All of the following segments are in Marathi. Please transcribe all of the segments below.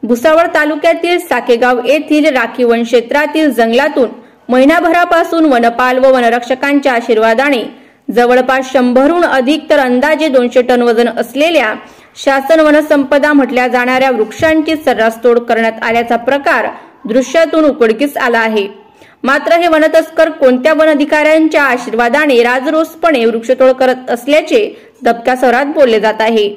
भुसावळ तालुक्यातील साकेगाव येथील राखीव वन क्षेत्रातील जंगलातून महिनाभरापासून वनपाल व वनरक्षकांच्या आशीर्वादाने जवळपास 100हून अधिक तर अंदाजे 200 टन वजन असलेल्या शासन वनसंपदा म्हटल्या जाणाऱ्या वृक्षांची सर्रास तोड करण्यात आल्याचा प्रकार दृश्यातून उघडकीस आला आहे। मात्र हे वनतस्कर कोणत्या वन अधिकाऱ्यांच्या आशीर्वादाने राजरोसपणे वृक्षतोड करत असल्याचे दबक्या स्वरात बोलले जात आहे।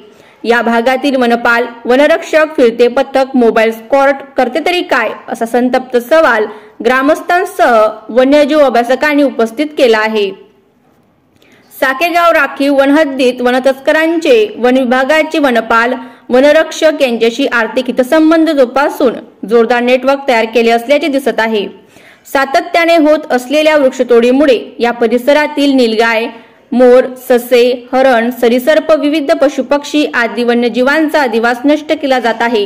या भागातील वनपाल, वनरक्षक, फिरते पथक, मोबाईल स्क्वॉड करते तरी काय, असा संतप्त सवाल ग्रामस्थांसह वन्यजीव अभ्यासकांनी उपस्थित केला आहे। साकेगाव राखीव वनहद्दीत वनतस्करांचे वन विभागाचे वनपाल, वनरक्षक यांच्याशी आर्थिक हितसंबंध जोपासून जोरदार नेटवर्क तयार केले असल्याचे दिसत आहे। सातत्याने होत असलेल्या वृक्षतोडीमुळे या परिसरातील नीलगाय, मोर, ससे, हरण, सरीसर्प, विविध पशुपक्षी आदी वन्यजीवांचा अधिवास नष्ट केला जात आहे।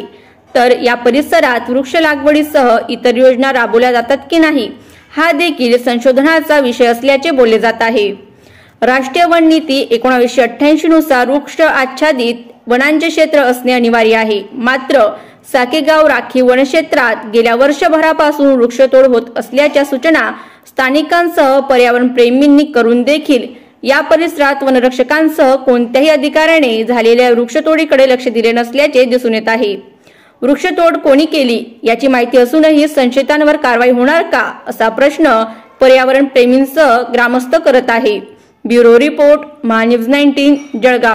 तर या परिसरात वृक्ष लागवडीसह इतर योजना राबवल्या जातात की नाही, हा देखील संशोधनाचा विषय असल्याचे बोलले जात आहे। राष्ट्रीय वन नीती 1988 नुसार वृक्ष आच्छादित वनांचे क्षेत्र असणे अनिवार्य आहे। मात्र साकेगाव राखीव वनक्षेत्रात गेल्या वर्षभरापासून वृक्षतोड होत असल्याच्या सूचना स्थानिकांसह पर्यावरण प्रेमींनी करून देखील या परिसरात वनरक्षकांसह कोणत्याही अधिकाऱ्याने झालेल्या वृक्षतोडीकडे लक्ष दिले नसल्याचे दिसून येत आहे। वृक्षतोड कोणी केली याची माहिती असूनही संशयितांवर कारवाई होणार का, असा प्रश्न पर्यावरण प्रेमींसह ग्रामस्थ करत आहे। Bureau report, Mahanews 19, Jalgaon.